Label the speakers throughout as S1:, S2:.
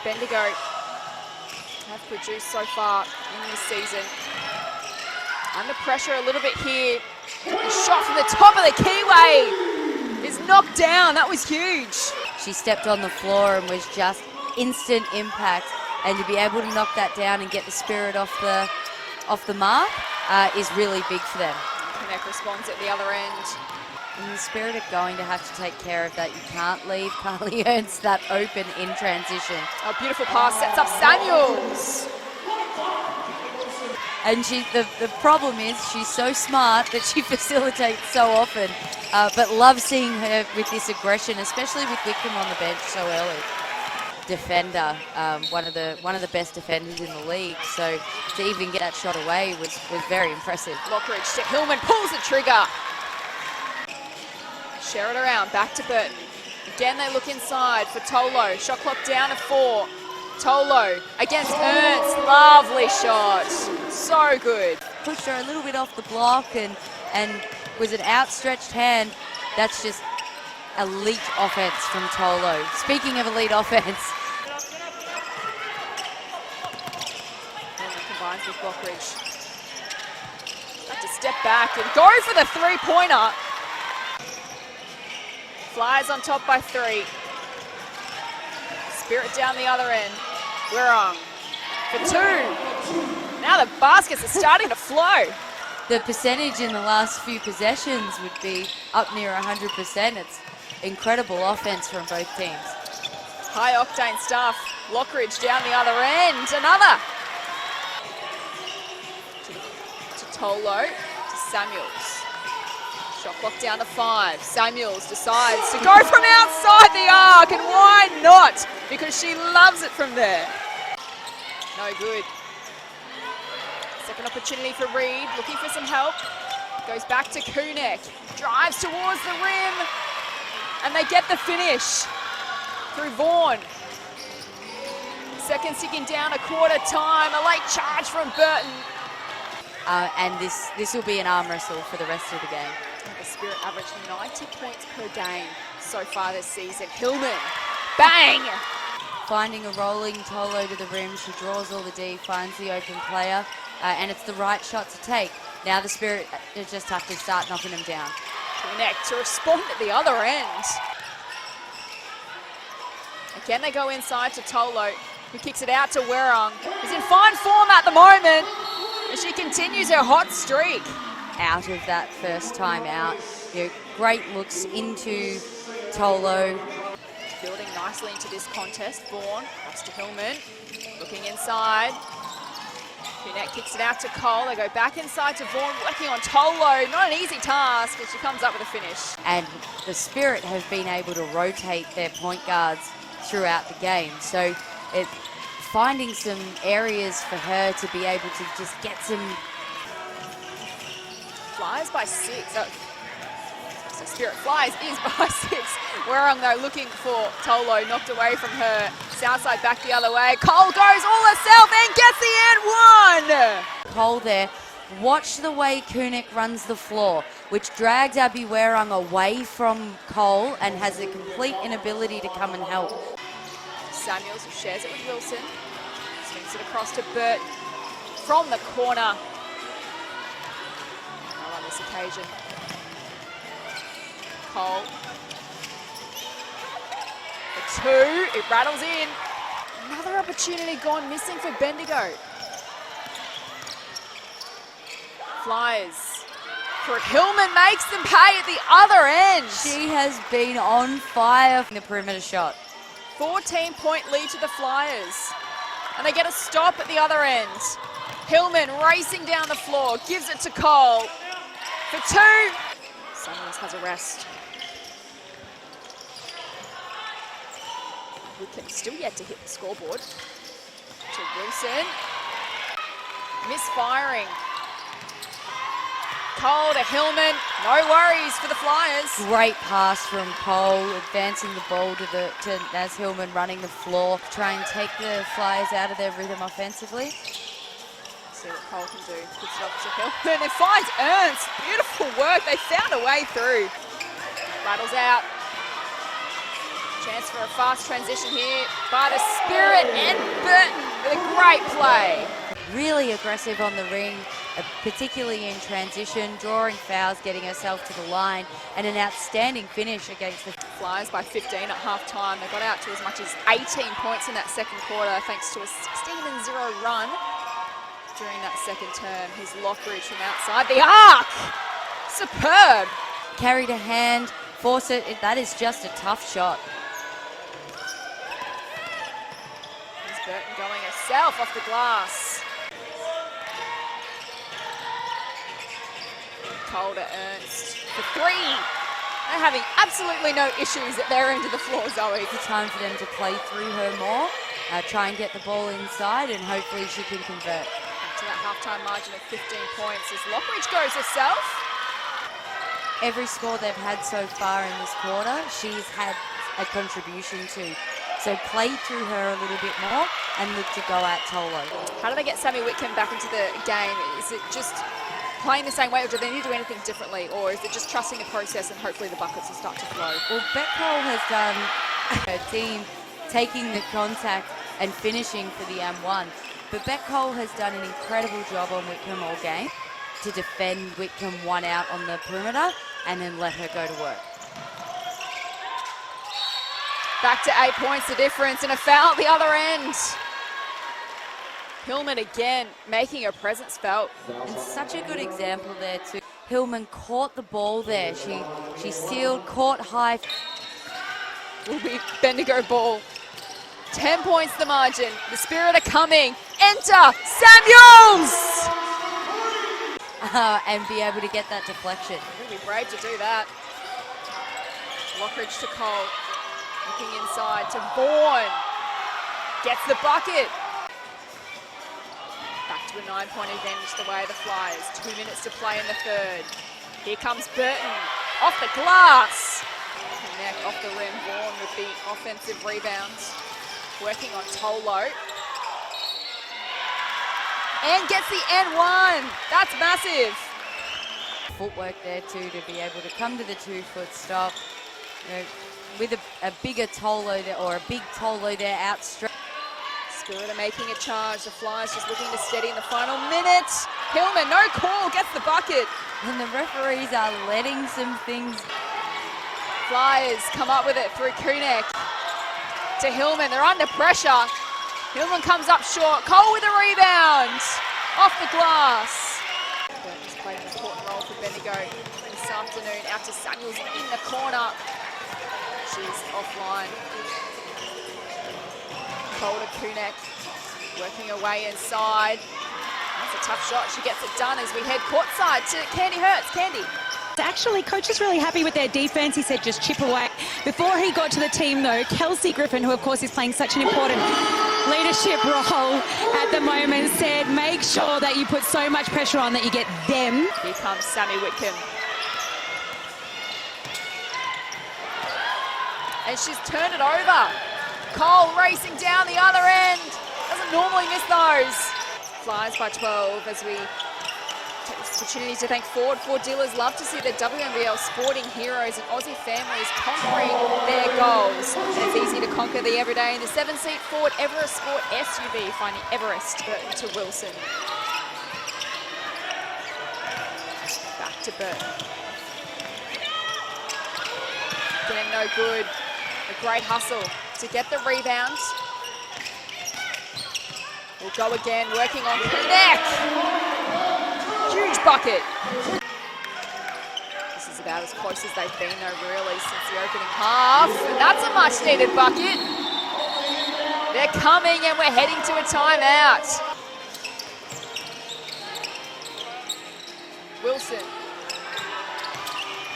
S1: Bendigo have produced so far in this season. Under pressure a little bit here. A shot from the top of the keyway is knocked down. That was huge.
S2: She stepped on the floor and was just instant impact. And to be able to knock that down and get the Spirit off the mark is really big for them.
S1: Connect responds at the other end.
S2: And the Spirit are going to have to take care of that. You can't leave Carly Ernst that open in transition.
S1: A beautiful pass sets up Samuels.
S2: And the problem is she's so smart that she facilitates so often, but love seeing her with this aggression, especially with Wickham on the bench so early. Defender, one of the best defenders in the league, so to even get that shot away was very impressive.
S1: Lockridge to Hillman, pulls the trigger. Share it around, back to Burton. Again they look inside for Tolo. Shot clock down to 4. Tolo against Ernst, lovely shot, so good.
S2: Pushed her a little bit off the block and was an outstretched hand. That's just elite offense from Tolo. Speaking of elite offense.
S1: Hillman combines with Lockridge. Have to step back and go for the three-pointer. Flyers on top by 3. Spirit down the other end. Wirrong for 2. Now the baskets are starting to flow.
S2: The percentage in the last few possessions would be up near 100%. It's incredible offense from both teams.
S1: High octane stuff. Lockridge down the other end. Another. To Tolo, to Samuels. Shot clock down to 5. Samuels decides to go from outside the arc, and why not? Because she loves it from there. No good. Second opportunity for Reed, looking for some help. Goes back to Kunek, drives towards the rim, and they get the finish through Vaughan. Seconds ticking down, a quarter time, a late charge from Burton.
S2: And this will be an arm wrestle for the rest of the game.
S1: The Spirit averaged 90 points per game so far this season. Hillman, bang!
S2: Finding a rolling Tolo to the rim, she draws all the D, finds the open player, and it's the right shot to take. Now the Spirit just have to start knocking them down.
S1: Connect to respond at the other end. Again they go inside to Tolo, who kicks it out to Wirrong, who's in fine form at the moment, and she continues her hot streak.
S2: Out of that first time out, great looks into Tolo.
S1: Building nicely into this contest. Vaughan, pass to Hillman, looking inside. Kunek kicks it out to Cole. They go back inside to Vaughan, working on Tolo. Not an easy task, and she comes up with a finish.
S2: And the Spirit have been able to rotate their point guards throughout the game. So finding some areas for her to be able to just get some...
S1: Flyers by 6. So Spirit Flyers is by 6. Wirrong though looking for Tolo, knocked away from her. Southside back the other way. Cole goes all herself and gets the and 1.
S2: Cole there. Watch the way Kunek runs the floor, which drags Abby Wirrong away from Cole and has a complete inability to come and help.
S1: Samuels, who shares it with Wilson. Swings it across to Burt from the corner. Well, on this occasion. Cole. For 2, it rattles in. Another opportunity gone missing for Bendigo. Flyers. For Hillman makes them pay at the other end.
S2: She has been on fire from the perimeter shot.
S1: 14-point lead to the Flyers. And they get a stop at the other end. Hillman racing down the floor, gives it to Cole. For 2. Samuels has a rest. Wickham still yet to hit the scoreboard. To Wilson. Misfiring. Cole to Hillman. No worries for the Flyers.
S2: Great pass from Cole, advancing the ball to Naz Hillman running the floor. Try and take the Flyers out of their rhythm offensively.
S1: See what Cole can do. Puts it off to Hillman. It finds Ernst. Beautiful work. They found a way through. Rattles out. Chance for a fast transition here by the Spirit and Burton with a great play.
S2: Really aggressive on the ring, particularly in transition, drawing fouls, getting herself to the line, and an outstanding finish against the
S1: Flyers by 15 at half-time. They got out to as much as 18 points in that second quarter thanks to a 16-0 run during that second term. Here's Lockridge from outside the arc. Superb.
S2: Carried a hand, force it. That is just a tough shot.
S1: Here's Burton going herself off the glass. Cole to Ernst for three. They're having absolutely no issues at their end of the floor, Zoe.
S2: It's time for them to play through her more, try and get the ball inside, and hopefully she can convert.
S1: Back to that halftime margin of 15 points as Lockridge goes herself.
S2: Every score they've had so far in this quarter, she's had a contribution to. So play through her a little bit more and look to go at Tolo.
S1: How do they get Sammy Whitcomb back into the game? Is it just playing the same way, or do they need to do anything differently, or is it just trusting the process and hopefully the buckets will start to flow?
S2: Well, Beck Cole has done her team taking the contact and finishing for the M1, but Beck Cole has done an incredible job on Whitcomb all game to defend Whitcomb one out on the perimeter and then let her go to work.
S1: Back to 8 points the difference and a foul at the other end. Hillman again making her presence felt.
S2: And such a good example there too. Hillman caught the ball there. She sealed, caught high.
S1: Will be Bendigo ball. 10 points the margin. The Spirit are coming. Enter Samuels!
S2: And be able to get that deflection.
S1: Really brave to do that. Lockridge to Cole. Looking inside to Vaughan. Gets the bucket. Back to a 9-point advantage the way of the Flyers. 2 minutes to play in the third. Here comes Burton. Off the glass. Neck off the rim. Vaughan with the offensive rebounds. Working on Tolo. And gets the N1. That's massive.
S2: Footwork there too to be able to come to the 2-foot stop. You know, with a bigger Tolo there, or a big Tolo there outstretched.
S1: Spirit are making a charge. The Flyers just looking to steady in the final minute. Hillman, no call, gets the bucket.
S2: And the referees are letting some things.
S1: Flyers come up with it through Kunek to Hillman. They're under pressure. Hillman comes up short. Cole with a rebound. Off the glass. Burton's played an important role for Bendigo this afternoon. Out to Samuels in the corner. She's offline. Cole to Kunek. Working her way inside. That's a tough shot. She gets it done as we head courtside to Candy Hurts. Candy.
S3: Actually, coach is really happy with their defense. He said just chip away. Before he got to the team, though, Kelsey Griffin, who of course is playing such an important leadership role at the moment, said make sure that you put so much pressure on that you get them.
S1: Here comes Sammy Whitcomb. And she's turned it over. Cole racing down the other end. Doesn't normally miss those. Flies by 12 as we take this opportunity to thank Ford. Ford dealers love to see their WNBL sporting heroes and Aussie families conquering their goals. And it's easy to conquer the everyday in the 7-seat Ford Everest Sport SUV, finding Everest, Burton to Wilson. Back to Burton. Again, no good. A great hustle to get the rebound. We'll go again, working on Kunek. Huge bucket. This is about as close as they've been though, really, since the opening half. And that's a much needed bucket. They're coming and we're heading to a timeout. Wilson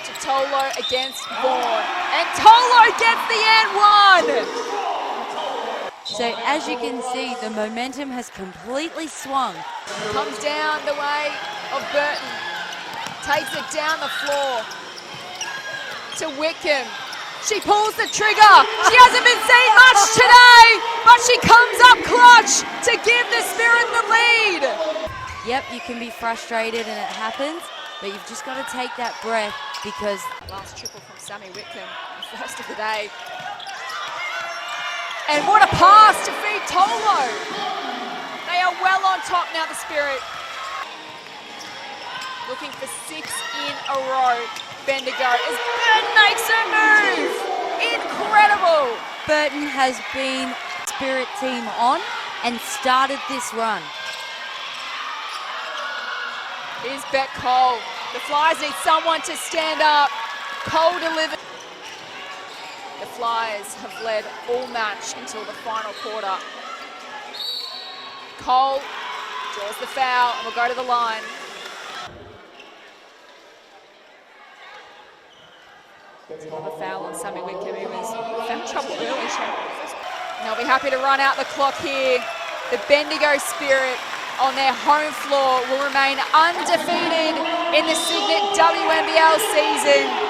S1: to Tolo against Vaughan. And Tolo gets the N1!
S2: So as you can see, the momentum has completely swung.
S1: Comes down the way of Burton. Takes it down the floor to Whitcomb. She pulls the trigger. She hasn't been seen much today, but she comes up clutch to give the Spirit the lead.
S2: Yep, you can be frustrated and it happens, but you've just got to take that breath because...
S1: Last triple from Sammy Whitcomb, the first of the day. And what a pass to feed Tolo. They are well on top now, the Spirit. Looking for 6 in a row. Bendigo as Burton makes a move. Incredible.
S2: Burton has been Spirit team on and started this run.
S1: Here's Beck Cole. The Flyers need someone to stand up. Cole delivered. The Flyers have led all match until the final quarter. Cole draws the foul and will go to the line. Another foul on Sammy Whitcomb, who was found trouble early. And they'll be happy to run out the clock here. The Bendigo Spirit on their home floor will remain undefeated in the Signet WNBL season.